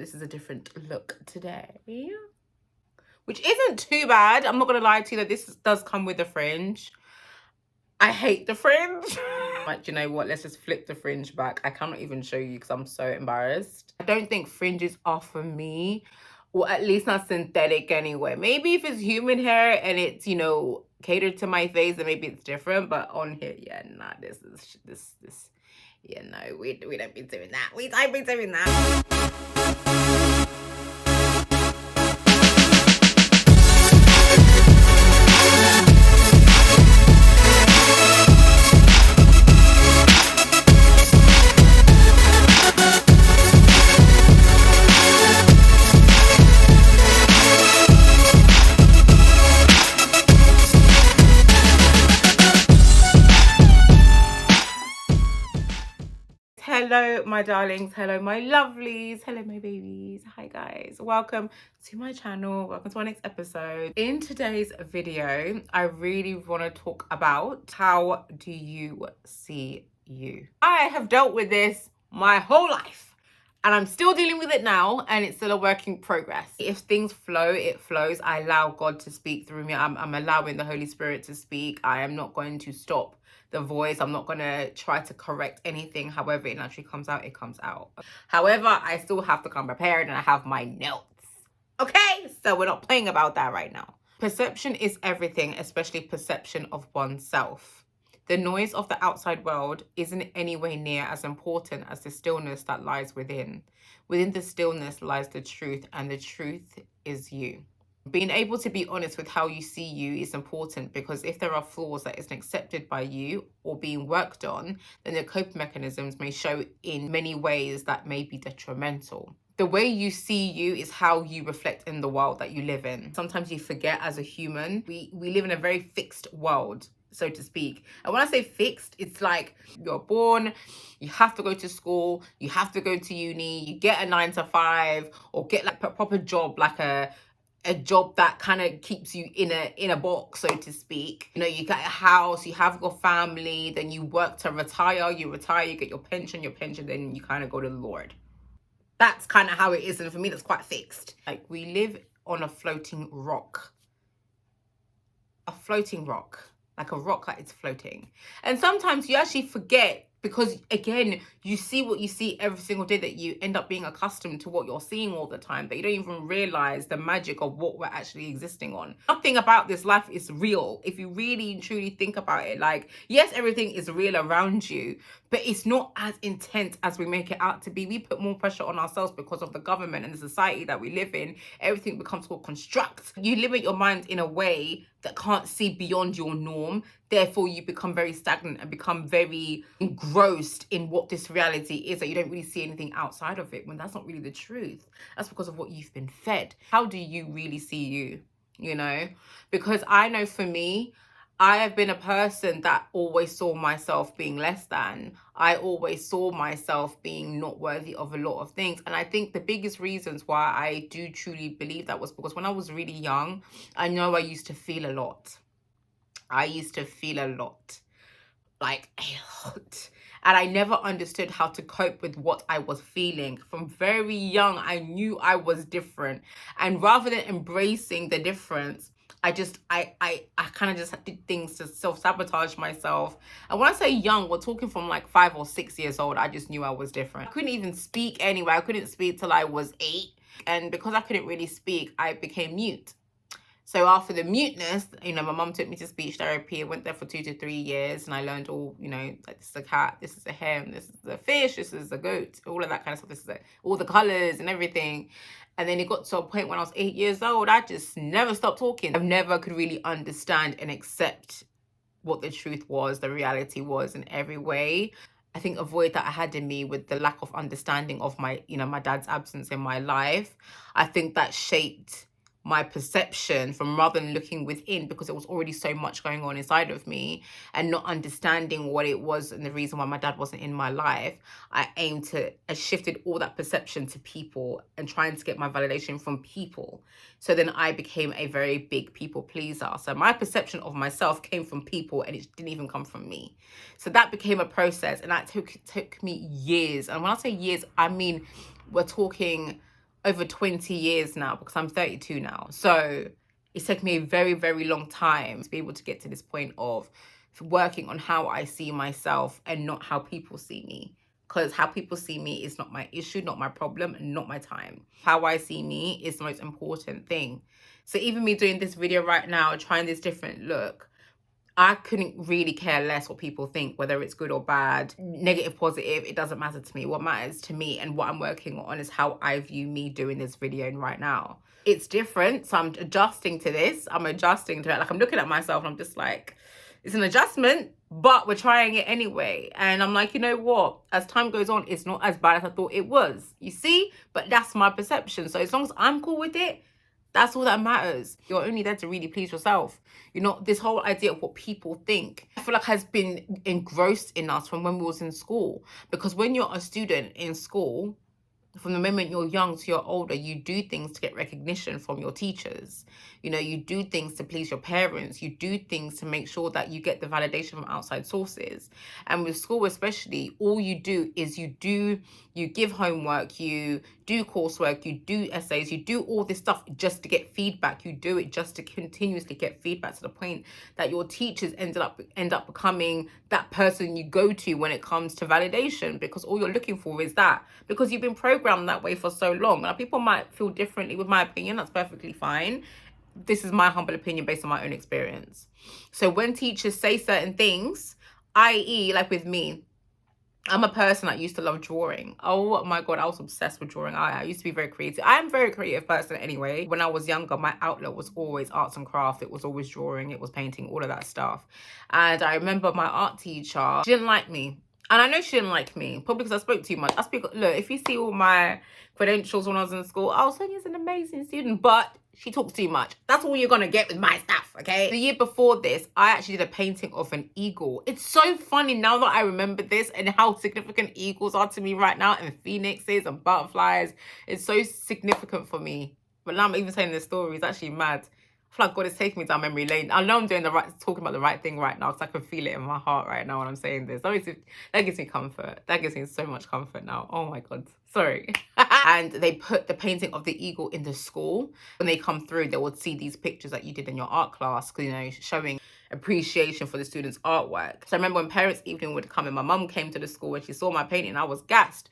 This is a different look today, which isn't too bad. I'm not gonna lie to you that this does come with a fringe. I hate the fringe. Like, you know what? Let's just flip the fringe back. I cannot even show you because I'm so embarrassed. I don't think fringes are for me, or at least not synthetic anyway. Maybe if it's human hair and it's, you know, catered to my face, then maybe it's different. But on here, yeah, nah, this. Yeah, no, we don't be doing that. We don't be doing that. Hello, my darlings. Hello, my lovelies. Hello, my babies. Hi, guys. Welcome to my channel. Welcome to our next episode. In today's video, I really want to talk about how do you see you? I have dealt with this my whole life, and I'm still dealing with it now, and it's still a work in progress. If things flow, it flows. I allow God to speak through me. I'm allowing the Holy Spirit to speak. I am not going to stop the voice. I'm not going to try to correct anything. However it naturally comes out, it comes out. However, I still have to come prepared, and I have my notes. Okay? So we're not playing about that right now. Perception is everything, especially perception of oneself. The noise of the outside world isn't anywhere near as important as the stillness that lies within. Within the stillness lies the truth, and the truth is you. Being able to be honest with how you see you is important, because if there are flaws that isn't accepted by you or being worked on, then the coping mechanisms may show in many ways that may be detrimental. The way you see you is how you reflect in the world that you live in. Sometimes you forget as a human, we live in a very fixed world, so to speak. And when I say fixed, it's like you're born, you have to go to school, you have to go to uni, you get a 9 to 5, or get like a proper job, like a job that kind of keeps you in a box, so to speak. You know, you get a house, you have your family, then you work to retire, you get your pension, then you kind of go to the Lord. That's kind of how it is, and for me that's quite fixed. Like, we live on a floating rock. A floating rock. Like a rock that is floating. And sometimes you actually forget, because again, you see what you see every single day, that you end up being accustomed to what you're seeing all the time, but you don't even realize the magic of what we're actually existing on. Nothing about this life is real. If you really and truly think about it, like, yes, everything is real around you, but it's not as intense as we make it out to be. We put more pressure on ourselves because of the government and the society that we live in. Everything becomes called construct. You limit your mind in a way that can't see beyond your norm. Therefore, you become very stagnant and become very engrossed in what this reality is, that you don't really see anything outside of it, when that's not really the truth. That's because of what you've been fed. How do you really see you? You know? Because I know for me, I have been a person that always saw myself being less than. I always saw myself being not worthy of a lot of things. And I think the biggest reasons why I do truly believe that was because when I was really young, I know I used to feel a lot. I used to feel a lot. Like, a lot. And I never understood how to cope with what I was feeling. From very young, I knew I was different. And rather than embracing the difference, I kind of just did things to self-sabotage myself. And when I say young, we're talking from like 5 or 6 years old. I just knew I was different. I couldn't even speak anyway. I couldn't speak till I was 8. And because I couldn't really speak, I became mute. So after the muteness, you know, my mum took me to speech therapy. I went there for 2 to 3 years, and I learned all, you know, like, this is a cat, this is a hen, this is a fish, this is a goat, all of that kind of stuff. This is all the colors and everything. And then it got to a point when I was 8 years old, I just never stopped talking. I never could really understand and accept what the truth was, the reality was in every way. I think a void that I had in me with the lack of understanding of my, you know, my dad's absence in my life, I think that shaped my perception from rather than looking within, because there was already so much going on inside of me and not understanding what it was and the reason why my dad wasn't in my life. I shifted all that perception to people and trying to get my validation from people. So then I became a very big people pleaser. So my perception of myself came from people, and it didn't even come from me. So that became a process, and that took me years. And when I say years, I mean, we're talking over 20 years now, because I'm 32 now. So it's taken me a very, very long time to be able to get to this point of working on how I see myself and not how people see me. Because how people see me is not my issue, not my problem, and not my time. How I see me is the most important thing. So even me doing this video right now, trying this different look, I couldn't really care less what people think, whether it's good or bad, negative, positive, it doesn't matter to me. What matters to me and what I'm working on is how I view me doing this video right now. It's different, so I'm adjusting to this. I'm adjusting to it. Like, I'm looking at myself and I'm just like, it's an adjustment, but we're trying it anyway. And I'm like, you know what? As time goes on, it's not as bad as I thought it was. You see? But that's my perception. So as long as I'm cool with it, that's all that matters. You're only there to really please yourself. You know, this whole idea of what people think, I feel like has been engrossed in us from when we was in school. Because when you're a student in school, from the moment you're young to you're older, you do things to get recognition from your teachers. You know, you do things to please your parents. You do things to make sure that you get the validation from outside sources. And with school especially, all you do is you give homework, you do coursework, you do essays, you do all this stuff just to get feedback. You do it just to continuously get feedback, to the point that your teachers end up becoming that person you go to when it comes to validation, because all you're looking for is that, because you've been programmed that way for so long. Now, people might feel differently with my opinion. That's perfectly fine. This is my humble opinion based on my own experience. So when teachers say certain things, i.e. like with me, I'm a person that used to love drawing. Oh my God, I was obsessed with drawing. I used to be very creative. I'm a very creative person anyway. When I was younger, my outlet was always arts and craft. It was always drawing, it was painting, all of that stuff. And I remember my art teacher, she didn't like me. And I know she didn't like me, probably because I spoke too much. Look, if you see all my credentials when I was in school, I was saying he's an amazing student, but she talks too much. That's all you're going to get with my stuff, okay? The year before this, I actually did a painting of an eagle. It's so funny now that I remember this and how significant eagles are to me right now, and phoenixes and butterflies. It's so significant for me. But now I'm even saying this story. It's actually mad. I feel like God is taking me down memory lane. I know I'm talking about the right thing right now, because I can feel it in my heart right now when I'm saying this. That gives me comfort. That gives me so much comfort now. Oh my God. Sorry. And they put the painting of the eagle in the school. When they come through, they would see these pictures that you did in your art class, you know, showing appreciation for the students' artwork. So I remember when parents' evening would come in, my mum came to the school and she saw my painting and I was gassed.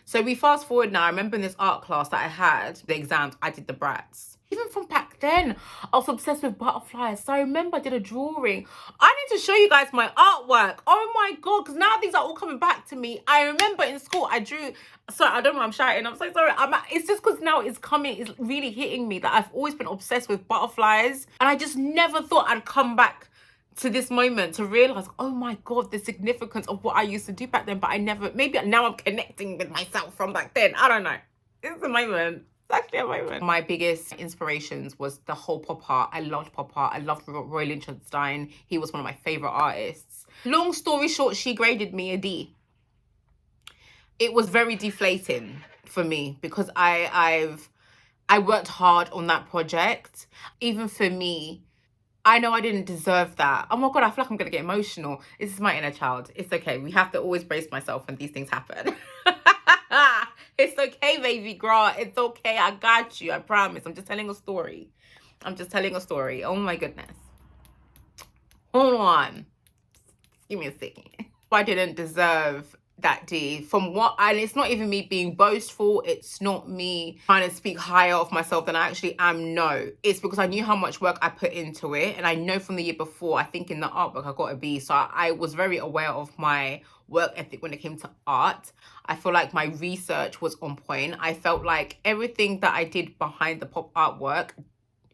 So we fast forward now. I remember in this art class that I had, the exams, I did the brats. Even from back then, I was obsessed with butterflies. So I remember I did a drawing. I need to show you guys my artwork. Oh my God, because now these are all coming back to me. I remember in school, I drew, sorry, I don't know why I'm shouting. I'm so sorry. It's just because now it's really hitting me that I've always been obsessed with butterflies. And I just never thought I'd come back to this moment to realize, oh my God, the significance of what I used to do back then. But maybe now I'm connecting with myself from back then. I don't know. It's a moment. It's actually a moment. My biggest inspirations was the whole pop art. I loved pop art. I loved Roy Lichtenstein. He was one of my favorite artists. Long story short, she graded me a D. It was very deflating for me because I worked hard on that project. Even for me, I know I didn't deserve that. Oh my God, I feel like I'm gonna get emotional. This is my inner child. It's okay. We have to always brace myself when these things happen. It's okay, baby girl. It's okay. I got you. I promise. I'm just telling a story. I'm just telling a story. Oh my goodness. Hold on. Give me a second. I didn't deserve that D and it's not even me being boastful. It's not me trying to speak higher of myself than I actually am. No, it's because I knew how much work I put into it. And I know from the year before, I think in the artwork, I got a B. So I was very aware of my work ethic when it came to art. I feel like my research was on point. I felt like everything that I did behind the pop artwork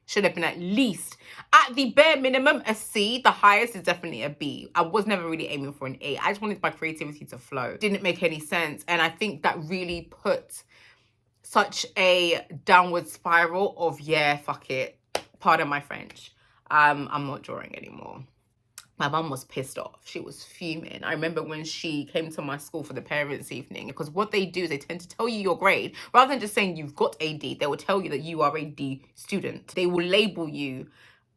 should have been at least, at the bare minimum, a C. The highest is definitely a B. I was never really aiming for an A. I just wanted my creativity to flow. Didn't make any sense. And I think that really put such a downward spiral of, yeah, fuck it. Pardon my French. I'm not drawing anymore. My mum was pissed off. She was fuming. I remember when she came to my school for the parents' evening, because what they do is they tend to tell you your grade. Rather than just saying you've got a D, they will tell you that you are a D student. They will label you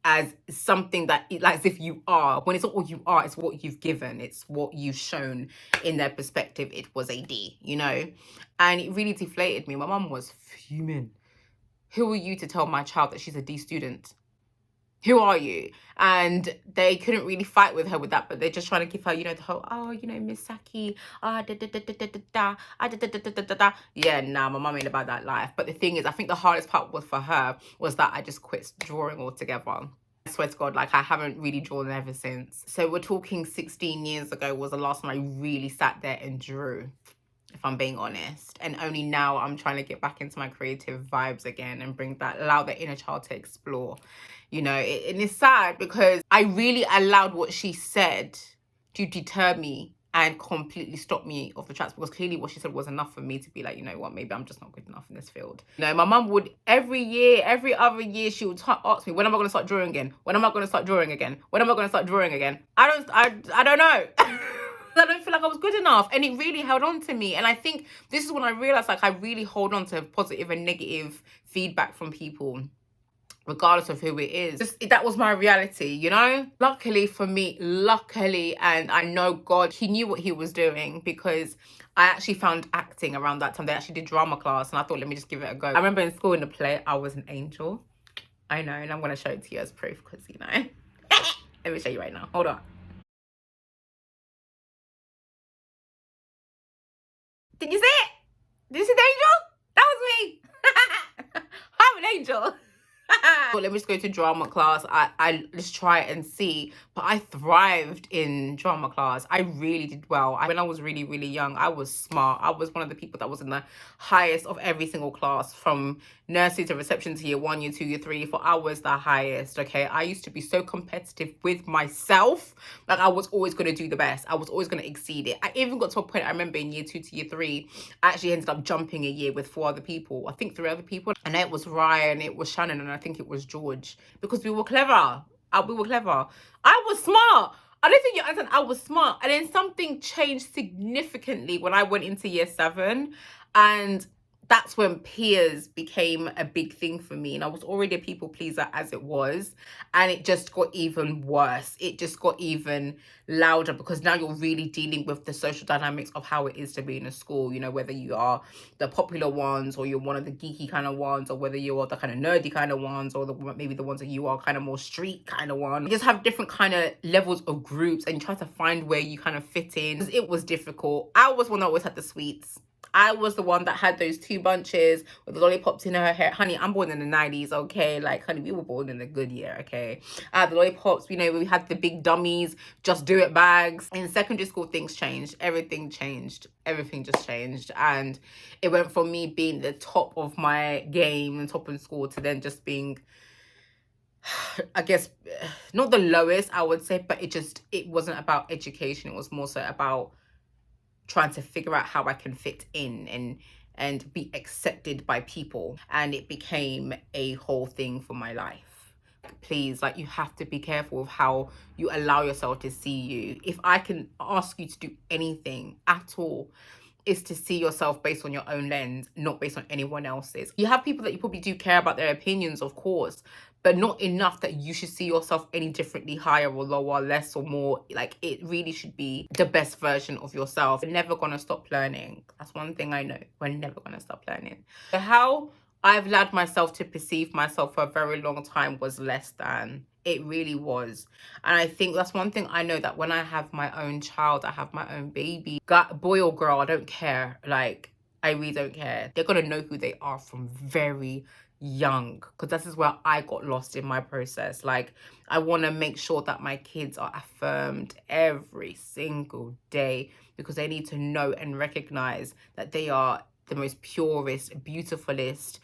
as something that, like, as if you are, when it's not what you are, it's what you've given, it's what you've shown. In their perspective, it was a D, you know? And it really deflated me. My mum was fuming. Who are you to tell my child that she's a D student? Who are you? And they couldn't really fight with her with that, but they're just trying to give her, you know, the whole, oh, you know, Miss Saki, ah, da da da da da da da, ah, da da da da da da da. Yeah, nah, my mum ain't about that life. But the thing is, I think the hardest part was for her was that I just quit drawing altogether. I swear to God, like, I haven't really drawn ever since. So we're talking 16 years ago was the last time I really sat there and drew, if I'm being honest. And only now I'm trying to get back into my creative vibes again and allow the inner child to explore, you know. And it's sad because I really allowed what she said to deter me and completely stop me off the tracks, because clearly what she said was enough for me to be like, you know what, maybe I'm just not good enough in this field. You know, my mum would every other year, she would ask me, when am I going to start drawing again? When am I going to start drawing again? When am I going to start drawing again? I don't know. I don't feel like I was good enough, and it really held on to me. And I think this is when I realized, like, I really hold on to positive and negative feedback from people, regardless of who it is. That was my reality, you know? Luckily for me, and I know God, he knew what he was doing, because I actually found acting around that time. They actually did drama class, and I thought, let me just give it a go. I remember in school, in the play, I was an angel. I know, and I'm going to show it to you as proof, because, you know. Let me show you right now. Hold on. Did you see it? Did you see the angel? That was me. I'm an angel. Well, let me just go to drama class. I just try and see. But I thrived in drama class. I really did well. When I was really, really young, I was smart. I was one of the people that was in the highest of every single class, from nursery to reception to year 1, year 2, year 3. For I was the highest, okay? I used to be so competitive with myself. Like, I was always going to do the best. I was always going to exceed it. I even got to a point, I remember in year 2 to year 3, I actually ended up jumping a year with 4 other people. I think 3 other people. And it was Ryan, it was Shannon, and I think it was George. Because we were clever. We were clever. I was smart. I don't think you understand. I was smart. And then something changed significantly when I went into year 7. And that's when peers became a big thing for me. And I was already a people pleaser as it was. And it just got even worse. It just got even louder, because now you're really dealing with the social dynamics of how it is to be in a school. You know, whether you are the popular ones, or you're one of the geeky kind of ones, or whether you are the kind of nerdy kind of ones, or maybe the ones that you are kind of more street kind of one. You just have different kind of levels of groups, and you try to find where you kind of fit in. It was difficult. I was one that always had the sweets. I was the one that had those 2 bunches with the lollipops in her hair. Honey, I'm born in the 90s, okay? Like, honey, we were born in a good year, okay? The lollipops, you know, we had the big dummies, just do it bags. In secondary school, things changed. Everything changed. Everything just changed. And it went from me being the top of my game and top in school to then just being, I guess, not the lowest, I would say, but it wasn't about education. It was more so about trying to figure out how I can fit in and be accepted by people. And it became a whole thing for my life. Please, like, you have to be careful of how you allow yourself to see you. If I can ask you to do anything at all, is to see yourself based on your own lens, not based on anyone else's. You have people that you probably do care about their opinions, of course, but not enough that you should see yourself any differently, higher or lower, less or more. Like, it really should be the best version of yourself. We're never gonna stop learning. That's one thing I know. We're never gonna stop learning. So how I've allowed myself to perceive myself for a very long time was less than. It really was. And I think that's one thing I know, that when I have my own child, I have my own baby, boy or girl, I don't care. Like, I really don't care. They're gonna know who they are from very young, because this is where I got lost in my process. Like, I want to make sure that my kids are affirmed every single day, because they need to know and recognize that they are the most purest, beautifulest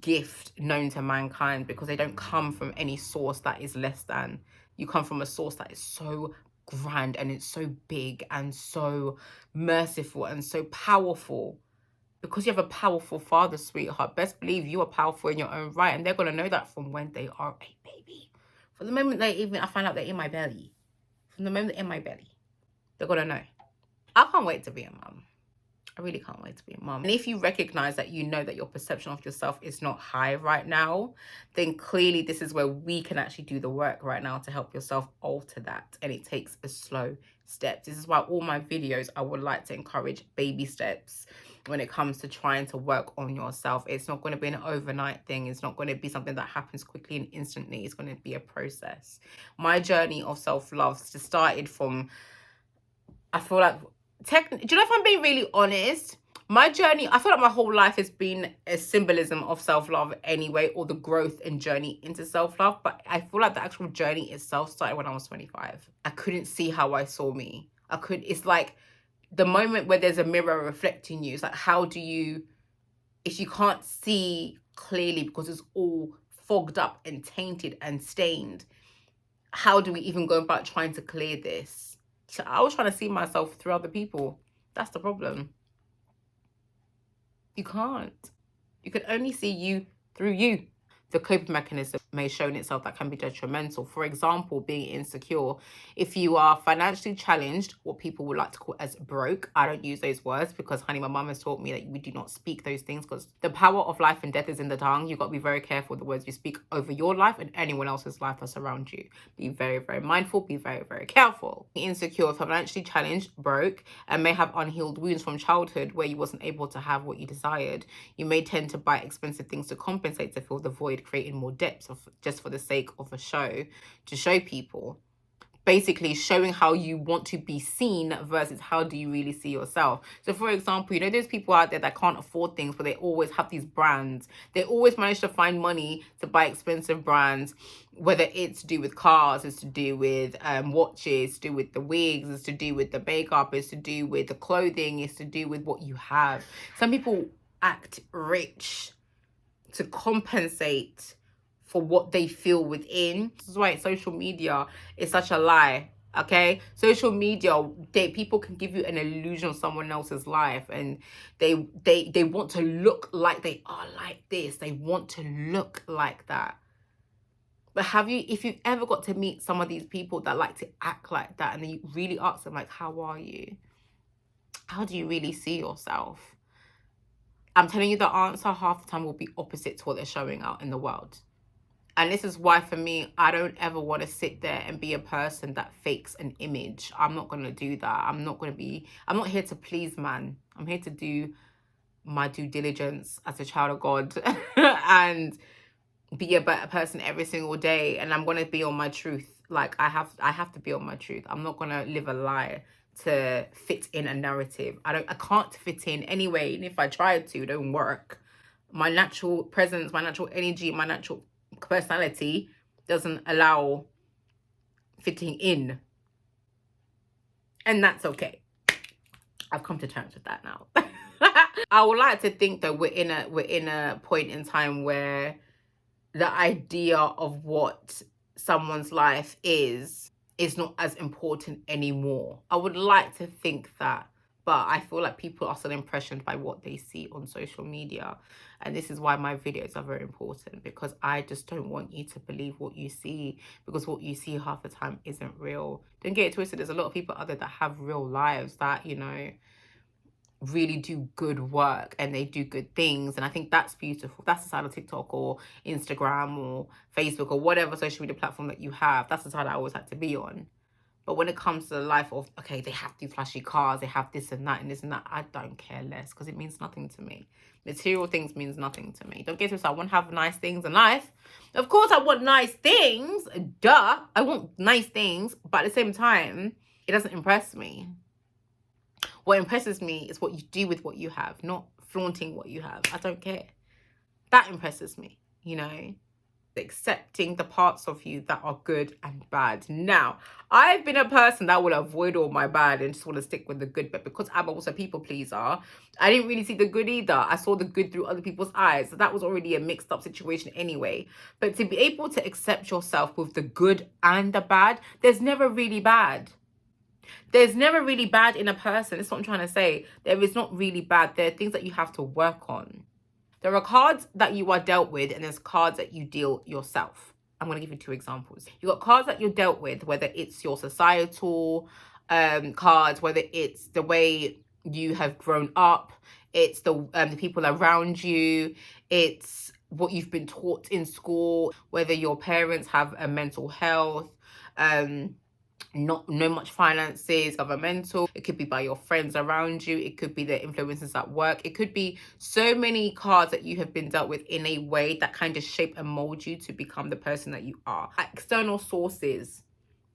gift known to mankind, because they don't come from any source that is less than. You come from a source that is so grand, and it's so big and so merciful and so powerful. Because you have a powerful father, sweetheart, best believe you are powerful in your own right. And they're going to know that from when they are a baby. From the moment I find out they're in my belly. From the moment they're in my belly, they're going to know. I can't wait to be a mum. I really can't wait to be a mom. And if you recognize that you know that your perception of yourself is not high right now, then clearly this is where we can actually do the work right now to help yourself alter that. And it takes a slow step. This is why all my videos, I would like to encourage baby steps when it comes to trying to work on yourself. It's not going to be an overnight thing. It's not going to be something that happens quickly and instantly. It's going to be a process. My journey of self-love started from, I feel like, do you know, if I'm being really honest, my journey, I feel like my whole life has been a symbolism of self-love anyway, or the growth and journey into self-love. But I feel like the actual journey itself started when I was 25. I couldn't see how I saw me. It's like the moment where there's a mirror reflecting you. It's like, how do you, if you can't see clearly because it's all fogged up and tainted and stained, how do we even go about trying to clear this? So I was trying to see myself through other people. That's the problem. You can't. You can only see you through you. The coping mechanism may show in itself that can be detrimental. For example, being insecure. If you are financially challenged, what people would like to call as broke, I don't use those words because, honey, my mum has taught me that we do not speak those things because the power of life and death is in the tongue. You've got to be very careful with the words you speak over your life and anyone else's life that's around you. Be very, very mindful. Be very, very careful. Insecure, financially challenged, broke, and may have unhealed wounds from childhood where you wasn't able to have what you desired. You may tend to buy expensive things to compensate to fill the void, creating more depth just for the sake of a show, to show people. Basically showing how you want to be seen versus how do you really see yourself. So for example, you know, there's people out there that can't afford things, but they always have these brands. They always manage to find money to buy expensive brands, whether it's to do with cars, it's to do with watches, to do with the wigs, it's to do with the makeup, it's to do with the clothing, it's to do with what you have. Some people act rich to compensate for what they feel within. This is why social media is such a lie. Okay, social media, people can give you an illusion of someone else's life, and they want to look like they are like this. They want to look like that. But if you've ever got to meet some of these people that like to act like that, and then you really ask them, like, how are you? How do you really see yourself? I'm telling you, the answer half the time will be opposite to what they're showing out in the world. And this is why, for me, I don't ever want to sit there and be a person that fakes an image. I'm not going to do that. I'm not here to please man. I'm here to do my due diligence as a child of God and be a better person every single day. And I'm going to be on my truth. Like, I have to be on my truth. I'm not going to live a lie to fit in a narrative. I can't fit in anyway. And if I tried to, it don't work. My natural presence, my natural energy, my natural personality doesn't allow fitting in. And that's okay. I've come to terms with that now. I would like to think that we're in a point in time where the idea of what someone's life is not as important anymore. I would like to think that, but I feel like people are still impressioned by what they see on social media. And this is why my videos are very important, because I just don't want you to believe what you see, because what you see half the time isn't real. Don't get it twisted. There's a lot of people out there that have real lives that, you know, really do good work and they do good things. And I think that's beautiful. That's the side of TikTok or Instagram or Facebook or whatever social media platform that you have. That's the side I always had to be on. But when it comes to the life of, okay, they have these flashy cars, they have this and that and this and that, I don't care less, because it means nothing to me. Material things means nothing to me. Don't get to it. I want to have nice things in life. Of course, I want nice things. Duh. I want nice things. But at the same time, it doesn't impress me. What impresses me is what you do with what you have, not flaunting what you have. I don't care. That impresses me, you know. Accepting the parts of you that are good and bad. Now, I've been a person that will avoid all my bad and just want to stick with the good, but because I'm also a people pleaser, I didn't really see the good either. I saw the good through other people's eyes. So that was already a mixed up situation anyway. But to be able to accept yourself with the good and the bad, there's never really bad. There's never really bad in a person. That's what I'm trying to say. There is not really bad. There are things that you have to work on. There are cards that you are dealt with, and there's cards that you deal yourself. I'm going to give you 2 examples. You've got cards that you're dealt with, whether it's your societal cards, whether it's the way you have grown up, it's the people around you, it's what you've been taught in school, whether your parents have a mental health, not no much finances, governmental. It could be by your friends around you. It could be the influences at work. It could be so many cards that you have been dealt with in a way that kind of shape and mold you to become the person that you are. External sources,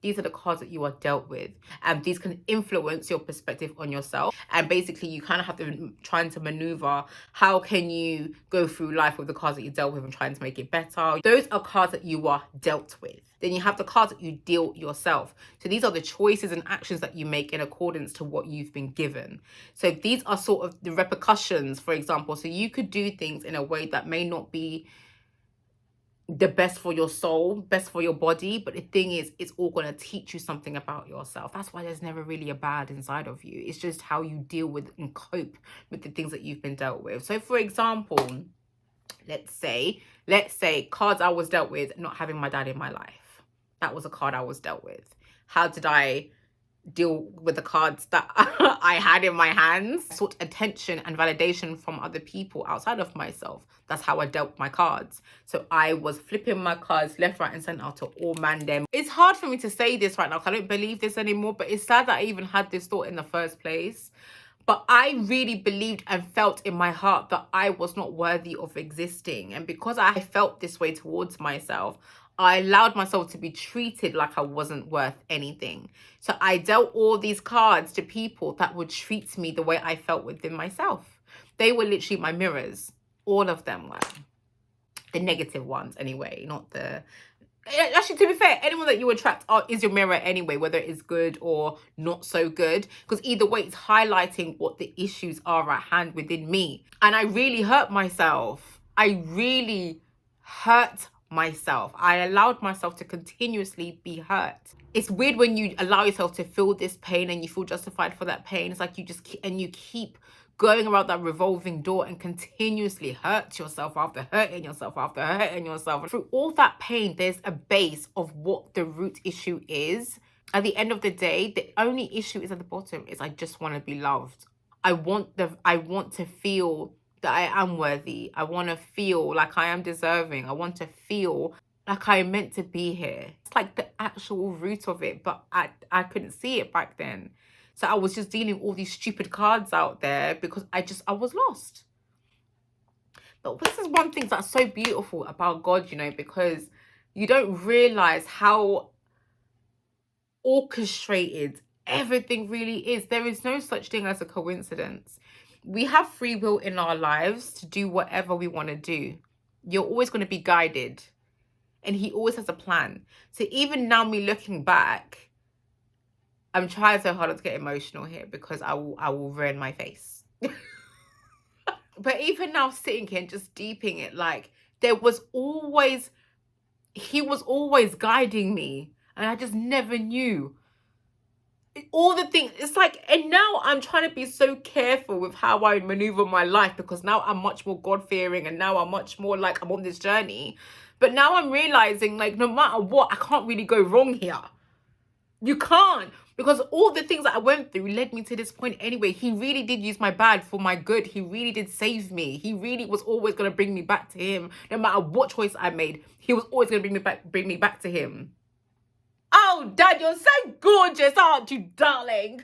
these are the cards that you are dealt with, and these can influence your perspective on yourself. And basically you kind of have to trying to maneuver, how can you go through life with the cards that you dealt with and trying to make it better. Those are cards that you are dealt with. Then you have the cards that you deal yourself. So these are the choices and actions that you make in accordance to what you've been given. So these are sort of the repercussions, for example. So you could do things in a way that may not be the best for your soul, best for your body, but the thing is, it's all going to teach you something about yourself. That's why there's never really a bad inside of you. It's just how you deal with and cope with the things that you've been dealt with. So for example, let's say cards I was dealt with, not having my dad in my life. That was a card I was dealt with. How did I deal with the cards that I had in my hands? I sought attention and validation from other people outside of myself. That's how I dealt my cards. So I was flipping my cards left, right, and center to all man them. It's hard for me to say this right now because I don't believe this anymore, but it's sad that I even had this thought in the first place. But I really believed and felt in my heart that I was not worthy of existing. And because I felt this way towards myself, I allowed myself to be treated like I wasn't worth anything. So I dealt all these cards to people that would treat me the way I felt within myself. They were literally my mirrors. All of them were. The negative ones anyway, not the... Actually, to be fair, anyone that you attract is your mirror anyway, whether it is good or not so good. Because either way, it's highlighting what the issues are at hand within me. And I really hurt myself. I really hurt myself. I allowed myself to continuously be hurt. It's weird when you allow yourself to feel this pain and you feel justified for that pain. It's like you just keep going around that revolving door and continuously hurt yourself after hurting yourself after hurting yourself. Through all that pain, there's a base of what the root issue is. At the end of the day, the only issue is at the bottom is I just want to be loved. I want to feel that I am worthy. I want to feel like I am deserving. I want to feel like I am meant to be here. It's like the actual root of it, but I couldn't see it back then. So I was just dealing all these stupid cards out there because I was lost. But this is one thing that's so beautiful about God, you know, because you don't realize how orchestrated everything really is. There is no such thing as a coincidence. We have free will in our lives to do whatever we want to do. You're always going to be guided. And he always has a plan. So even now, me looking back, I'm trying so hard not to get emotional here because I will ruin my face. But even now, sitting here and just deeping it, like he was always guiding me, and I just never knew all the things. It's like, and now I'm trying to be so careful with how I maneuver my life because now I'm much more God-fearing and now I'm much more like I'm on this journey. But now I'm realizing, like, no matter what, I can't really go wrong here. You can't, because all the things that I went through led me to this point anyway. He really did use my bad for my good. He really did save me. He really was always going to bring me back to him. No matter what choice I made, he was always going to bring me back to him. Oh, Dad, you're so gorgeous, aren't you, darling?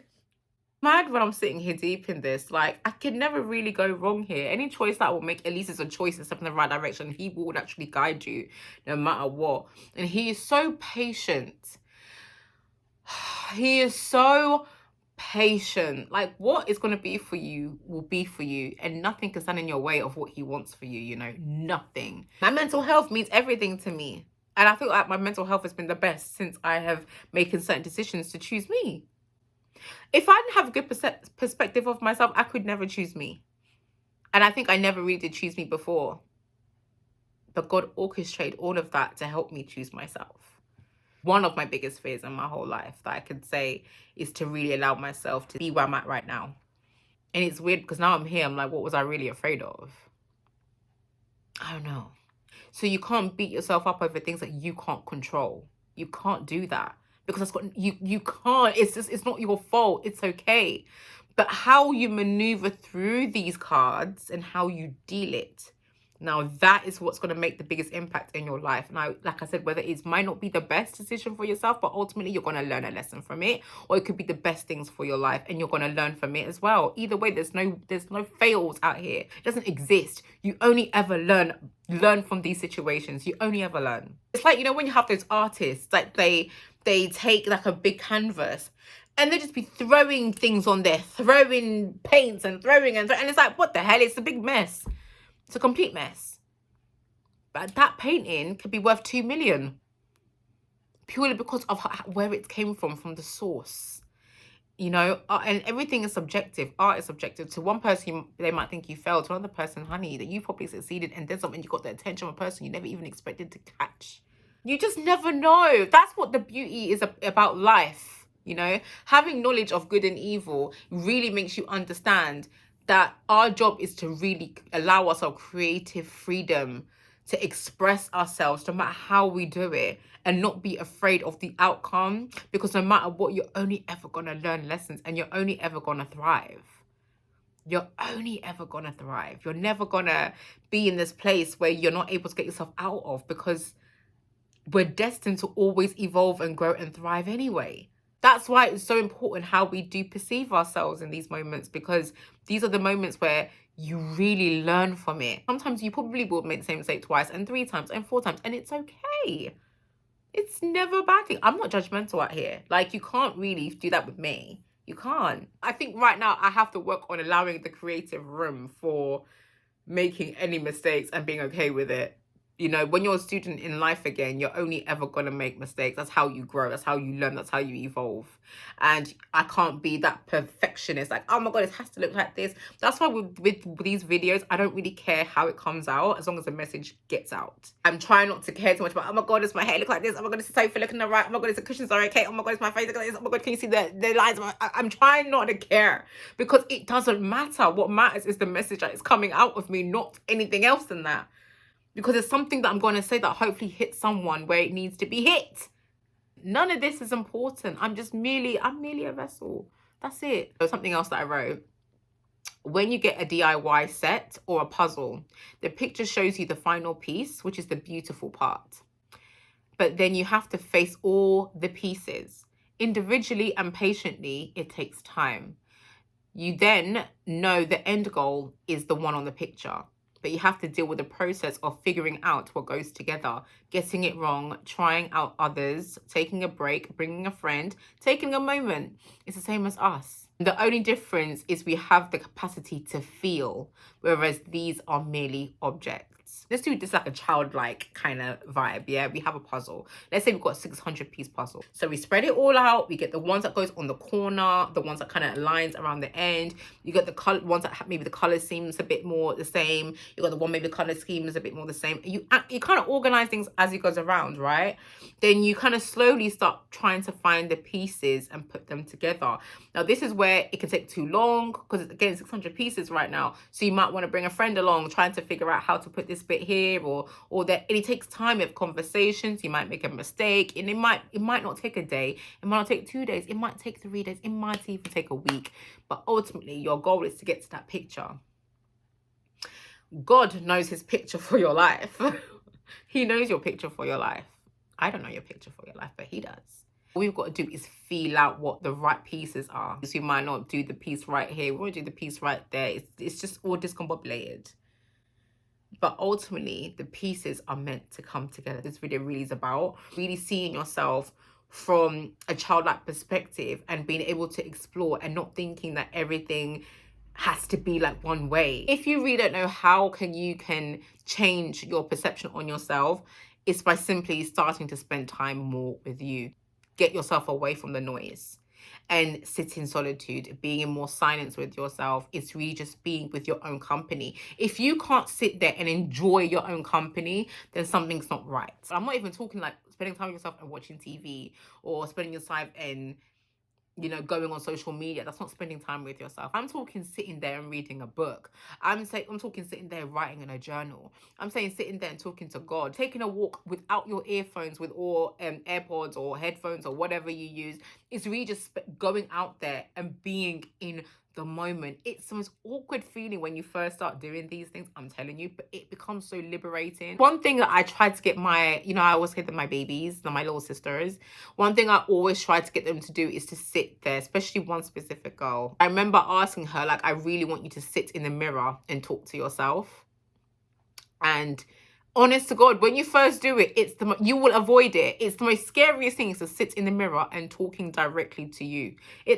Mad when I'm sitting here deep in this, like, I can never really go wrong here. Any choice that I will make, at least it's a choice and step in the right direction. He will actually guide you no matter what. And he is so patient. He is so patient. Like, what is going to be for you will be for you, and nothing can stand in your way of what he wants for you, you know, nothing. My mental health means everything to me. And I feel like my mental health has been the best since I have making certain decisions to choose me. If I didn't have a good perspective of myself, I could never choose me. And I think I never really did choose me before. But God orchestrated all of that to help me choose myself. One of my biggest fears in my whole life that I could say is to really allow myself to be where I'm at right now. And it's weird because now I'm here, I'm like, what was I really afraid of? I don't know. So you can't beat yourself up over things that you can't control. You can't do that because you can't. It's not your fault. It's okay. But how you maneuver through these cards and how you deal it, now that is what's going to make the biggest impact in your life. Now, like I said, whether it might not be the best decision for yourself, but ultimately you're going to learn a lesson from it, or it could be the best things for your life and you're going to learn from it as well. Either way, there's no fails out here. It doesn't exist. You only ever learn from these situations. You only ever learn. It's like, you know, when you have those artists, like they take like a big canvas and they just be throwing things on there, throwing paints and throwing and it's like, what the hell? It's a big mess. It's a complete mess. But that painting could be worth 2 million purely because of where it came from the source. You know, and everything is subjective. Art is subjective. To one person, they might think you failed. To another person, honey, that you probably succeeded and did something. You got the attention of a person you never even expected to catch. You just never know. That's what the beauty is about life. You know, having knowledge of good and evil really makes you understand that our job is to really allow us our creative freedom to express ourselves no matter how we do it, and not be afraid of the outcome, because no matter what, you're only ever going to learn lessons and you're only ever going to thrive. You're only ever going to thrive. You're never going to be in this place where you're not able to get yourself out of, because we're destined to always evolve and grow and thrive anyway. That's why it's so important how we do perceive ourselves in these moments, because these are the moments where you really learn from it. Sometimes you probably will make the same mistake twice and 3 times and 4 times, and it's okay. It's never a bad thing. I'm not judgmental out here. Like, you can't really do that with me. You can't. I think right now I have to work on allowing the creative room for making any mistakes and being okay with it. You know, when you're a student in life again, you're only ever going to make mistakes. That's how you grow. That's how you learn. That's how you evolve. And I can't be that perfectionist. Like, oh my God, it has to look like this. That's why with these videos, I don't really care how it comes out as long as the message gets out. I'm trying not to care too much about, oh my God, does my hair look like this? Oh my God, is the sofa looking all right? Oh my God, is the cushions are okay? Oh my God, is my face looking like this? Oh my God, can you see the lines? I'm trying not to care, because it doesn't matter. What matters is the message that is coming out of me, not anything else than that. Because it's something that I'm going to say that hopefully hits someone where it needs to be hit. None of this is important. I'm merely a vessel. That's it. So something else that I wrote. When you get a DIY set or a puzzle, the picture shows you the final piece, which is the beautiful part. But then you have to face all the pieces. Individually and patiently, it takes time. You then know the end goal is the one on the picture. But you have to deal with the process of figuring out what goes together, getting it wrong, trying out others, taking a break, bringing a friend, taking a moment. It's the same as us. The only difference is we have the capacity to feel, whereas these are merely objects. Let's do this like a childlike kind of vibe. Yeah, we have a puzzle. Let's say we've got a 600-piece puzzle. So we spread it all out. We get the ones that goes on the corner, the ones that kind of lines around the end. You got the color ones that maybe the color seems a bit more the same. You got the one maybe the color scheme is a bit more the same. You kind of organize things as it goes around, right? Then you kind of slowly start trying to find the pieces and put them together. Now this is where it can take too long, because again, 600 pieces right now. So you might want to bring a friend along trying to figure out how to put this bit here or that. And it takes time of conversations. You might make a mistake, and it might not take a day. It might not take 2 days. It might take 3 days. It might even take a week. But ultimately, your goal is to get to that picture. God knows his picture for your life. He knows your picture for your life. I don't know your picture for your life, but he does. All we've got to do is feel out what the right pieces are. So you might not do the piece right here. We won't do the piece right there. It's just all discombobulated. But ultimately, the pieces are meant to come together. This video really is about really seeing yourself from a childlike perspective and being able to explore and not thinking that everything has to be like one way. If you really don't know how you can change your perception on yourself, it's by simply starting to spend time more with you. Get yourself away from the noise and sit in solitude, being in more silence with yourself. It's really just being with your own company. If you can't sit there and enjoy your own company, then something's not right. I'm not even talking like spending time with yourself and watching TV, or spending your time in, you know, going on social media. That's not spending time with yourself. I'm talking sitting there and reading a book. I'm talking sitting there writing in a journal. I'm saying sitting there and talking to God, taking a walk without your earphones, with or AirPods or headphones or whatever you use. It's really just going out there and being in the moment. It's the most awkward feeling when you first start doing these things, I'm telling you, but it becomes so liberating. One thing that I tried to get my, I always say that my babies, my little sisters, one thing I always try to get them to do is to sit there, especially one specific girl. I remember asking her, like, I really want you to sit in the mirror and talk to yourself. And honest to God, when you first do it, you will avoid it. It's the most scariest thing is to sit in the mirror and talking directly to you.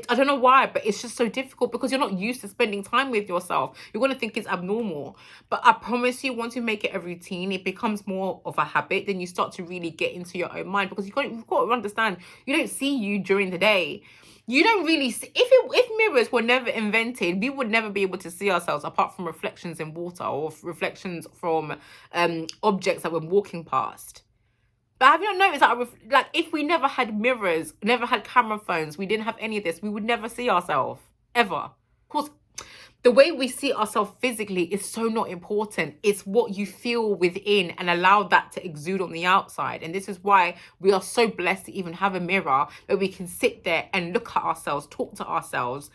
I don't know why, but it's just so difficult because you're not used to spending time with yourself. You're going to think it's abnormal. But I promise you, once you make it a routine, it becomes more of a habit. Then you start to really get into your own mind because you've got to understand, you don't see you during the day. You don't really see, if mirrors were never invented, we would never be able to see ourselves apart from reflections in water or reflections from objects that we're walking past. But have you not noticed that, like, if we never had mirrors, never had camera phones, we didn't have any of this, we would never see ourselves, ever. Of course, the way we see ourselves physically is so not important. It's what you feel within and allow that to exude on the outside. And this is why we are so blessed to even have a mirror where we can sit there and look at ourselves, talk to ourselves,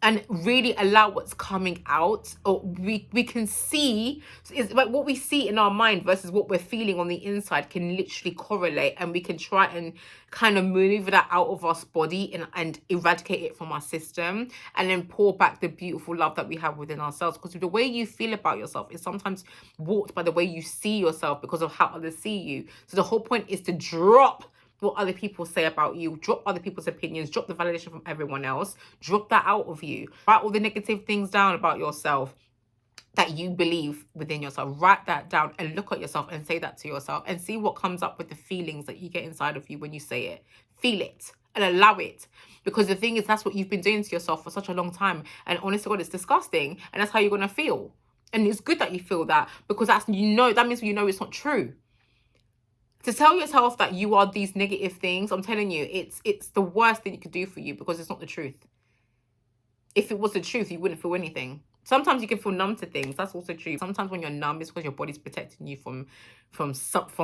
and really allow what's coming out. Or we can see, it's like what we see in our mind versus what we're feeling on the inside can literally correlate, and we can try and kind of maneuver that out of our body and eradicate it from our system, and then pour back the beautiful love that we have within ourselves. Because the way you feel about yourself is sometimes warped by the way you see yourself because of how others see you. So the whole point is to drop what other people say about you, drop other people's opinions, drop the validation from everyone else, drop that out of you. Write all the negative things down about yourself that you believe within yourself. Write that down and look at yourself and say that to yourself and see what comes up with the feelings that you get inside of you when you say it. Feel it and allow it. Because the thing is, that's what you've been doing to yourself for such a long time. And honestly, God, it's disgusting. And that's how you're going to feel. And it's good that you feel that, because that means you know it's not true. To tell yourself that you are these negative things, I'm telling you, it's the worst thing you could do for you, because it's not the truth. If it was the truth, you wouldn't feel anything. Sometimes you can feel numb to things. That's also true. Sometimes when you're numb, it's because your body's protecting you from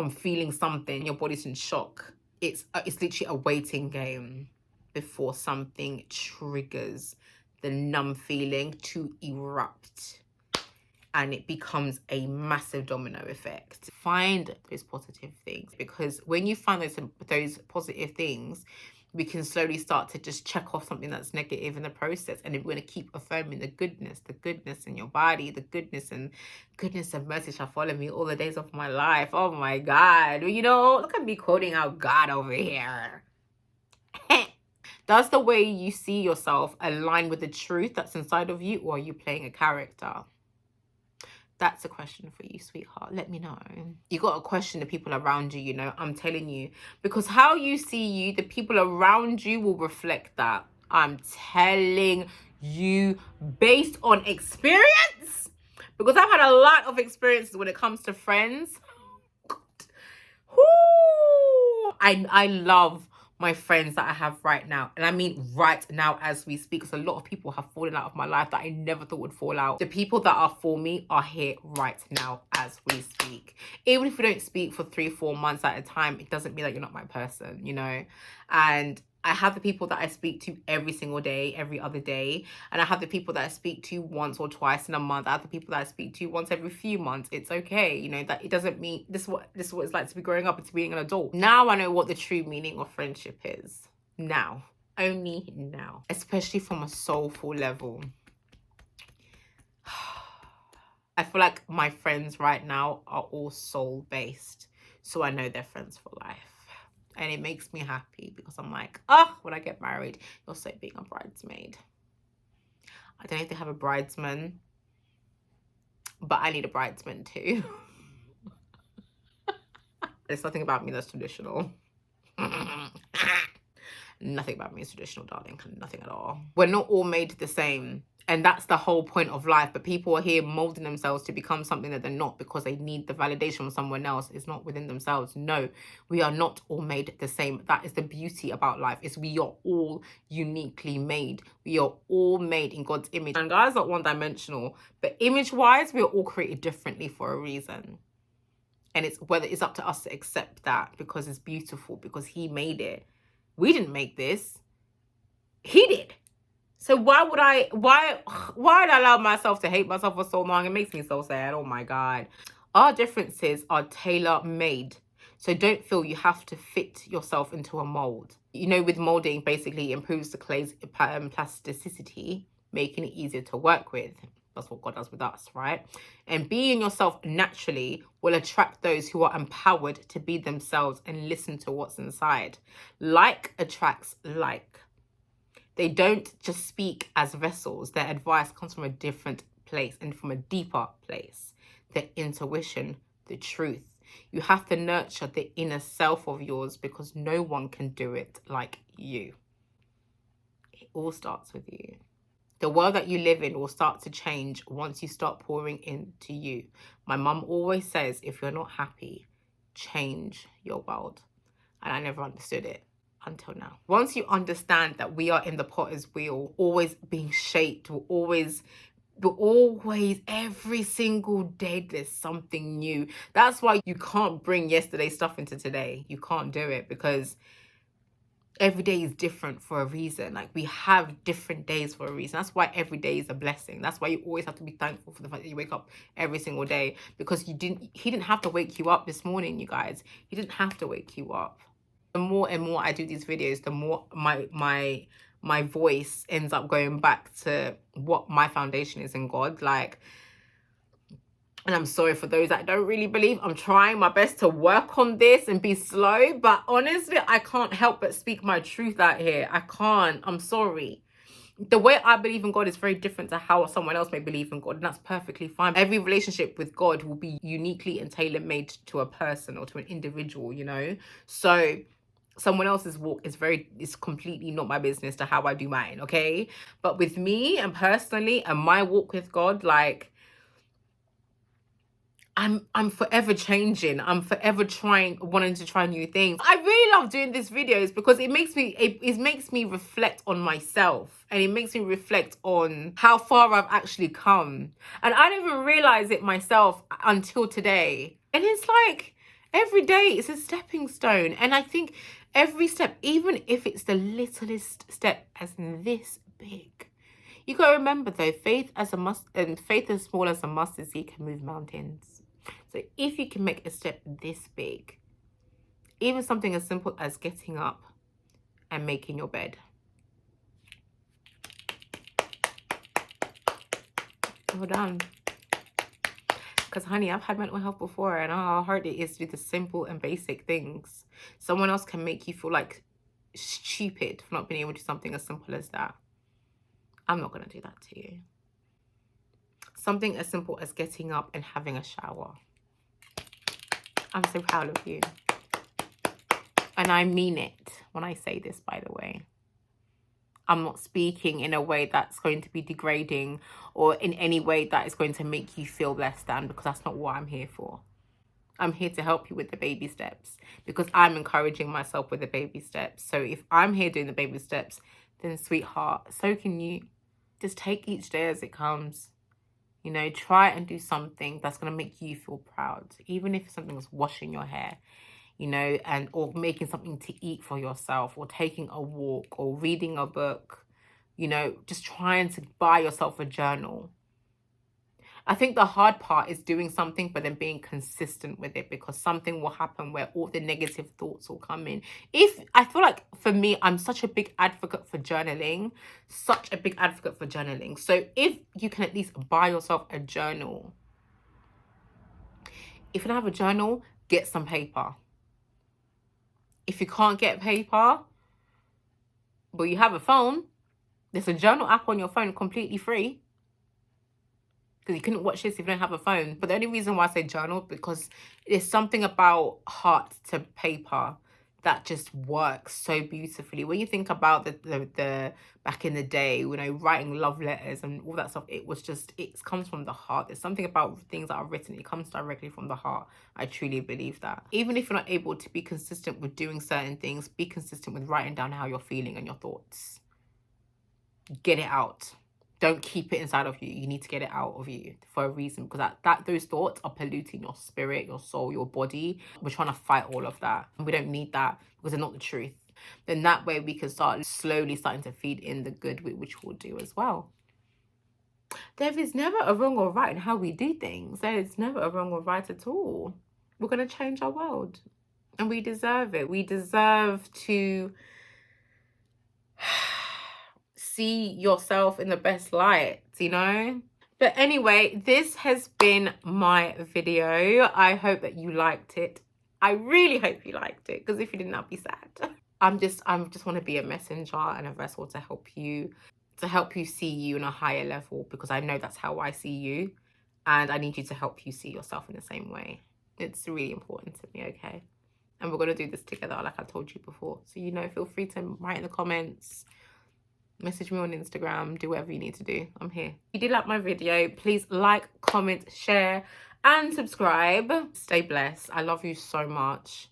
feeling something. Your body's in shock. It's literally a waiting game before something triggers the numb feeling to erupt. And it becomes a massive domino effect. Find those positive things, because when you find those positive things, we can slowly start to just check off something that's negative in the process. And we're going to keep affirming the goodness in your body, the goodness and mercy shall follow me all the days of my life. Oh my God. Look at me quoting out God over here. Does the way you see yourself align with the truth that's inside of you, or are you playing a character? That's a question for you, sweetheart. Let me know. You got to question the people around you, I'm telling you. Because how you see you, the people around you will reflect that. I'm telling you, based on experience. Because I've had a lot of experiences when it comes to friends. I love my friends that I have right now. And I mean right now as we speak, because a lot of people have fallen out of my life that I never thought would fall out. The people that are for me are here right now as we speak. Even if we don't speak for 3-4 months at a time, it doesn't mean that you're not my person, And I have the people that I speak to every single day, every other day. And I have the people that I speak to once or twice in a month. I have the people that I speak to once every few months. It's okay. That it doesn't mean this is what it's like to be growing up and to being an adult. Now I know what the true meaning of friendship is. Now. Only now. Especially from a soulful level. I feel like my friends right now are all soul-based. So I know they're friends for life. And it makes me happy, because I'm like, when I get married, you'll say being a bridesmaid. I don't know if they have a bridesman, but I need a bridesman too. There's nothing about me that's traditional. Nothing about me is traditional, darling. Nothing at all. We're not all made the same. And that's the whole point of life. But people are here molding themselves to become something that they're not, because they need the validation from someone else. It's not within themselves. No, we are not all made the same. That is the beauty about life, is we are all uniquely made. We are all made in God's image. And guys, not one-dimensional, but image-wise, we are all created differently for a reason. And it's up to us to accept that, because it's beautiful, because He made it. We didn't make this. He did. So why'd I allow myself to hate myself for so long? It makes me so sad. Oh my God. Our differences are tailor-made. So don't feel you have to fit yourself into a mold. You know, with molding, basically improves the clay's plasticity, making it easier to work with. That's what God does with us, right? And being yourself naturally will attract those who are empowered to be themselves and listen to what's inside. Like attracts like. They don't just speak as vessels. Their advice comes from a different place and from a deeper place. Their intuition, the truth. You have to nurture the inner self of yours because no one can do it like you. It all starts with you. The world that you live in will start to change once you start pouring into you. My mum always says, if you're not happy, change your world. And I never understood it until now. Once you understand that we are in the potter's wheel, always being shaped, we're always every single day there's something new. That's why you can't bring yesterday's stuff into today. You can't do it because every day is different for a reason. Like, we have different days for a reason. That's why every day is a blessing. That's why you always have to be thankful for the fact that you wake up every single day, because he didn't have to wake you up this morning, you guys. He didn't have to wake you up. The more and more I do these videos, the more my voice ends up going back to what my foundation is in God. Like, and I'm sorry for those that don't really believe. I'm trying my best to work on this and be slow, but honestly, I can't help but speak my truth out here. I can't. I'm sorry. The way I believe in God is very different to how someone else may believe in God, and that's perfectly fine. Every relationship with God will be uniquely and tailor-made to a person or to an individual, you know? So someone else's walk is completely not my business to how I do mine, okay? But with me and personally and my walk with God, like, I'm forever changing. I'm forever wanting to try new things. I really love doing these videos because it makes me reflect on myself, and it makes me reflect on how far I've actually come. And I didn't even realize it myself until today. And it's like every day is a stepping stone. And I think every step, even if it's the littlest step, as in this big. You gotta remember though, faith as small as a mustard seed can move mountains. So if you can make a step this big, even something as simple as getting up and making your bed. Well done. Because honey, I've had mental health before, and how hard it is to do the simple and basic things. Someone else can make you feel like stupid for not being able to do something as simple as that. I'm not going to do that to you. Something as simple as getting up and having a shower. I'm so proud of you. And I mean it when I say this, by the way. I'm not speaking in a way that's going to be degrading or in any way that is going to make you feel less than, because that's not what I'm here for. I'm here to help you with the baby steps, because I'm encouraging myself with the baby steps. So if I'm here doing the baby steps, then sweetheart, so can you. Just take each day as it comes. You know, try and do something that's going to make you feel proud. Even if something's washing your hair, you know, or making something to eat for yourself, or taking a walk, or reading a book, you know, just trying to buy yourself a journal. I think the hard part is doing something, but then being consistent with it, because something will happen where all the negative thoughts will come in. I feel like for me, I'm such a big advocate for journaling, So if you can at least buy yourself a journal. If you don't have a journal, get some paper. If you can't get paper, but you have a phone, there's a journal app on your phone completely free. Because you couldn't watch this if you don't have a phone. But the only reason why I say journal, because there's something about heart to paper that just works so beautifully. When you think about the back in the day, you know, writing love letters and all that stuff, it comes from the heart. There's something about things that are written, it comes directly from the heart. I truly believe that. Even if you're not able to be consistent with doing certain things, be consistent with writing down how you're feeling and your thoughts. Get it out. Don't keep it inside of you. You need to get it out of you for a reason, because those thoughts are polluting your spirit, your soul, your body. We're trying to fight all of that. And we don't need that, because they're not the truth. then that way we can start slowly starting to feed in the good, which we'll do as well. There is never a wrong or right in how we do things. There is never a wrong or right at all. We're going to change our world, and we deserve it. We deserve to see yourself in the best light, you know? But anyway, this has been my video. I hope that you liked it. I really hope you liked it, because if you didn't, I'll be sad. I just want to be a messenger and a vessel to help you see you on a higher level, because I know that's how I see you, and I need you to help you see yourself in the same way. It's really important to me, okay? And we're going to do this together, like I told you before. So, you know, feel free to write in the comments, message me on Instagram, do whatever you need to do. I'm here. If you did like my video, please like, comment, share, and subscribe. Stay blessed. I love you so much.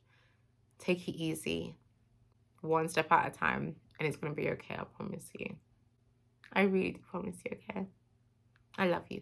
Take it easy. One step at a time, and it's going to be okay. I promise you. I really do promise you, okay? I love you.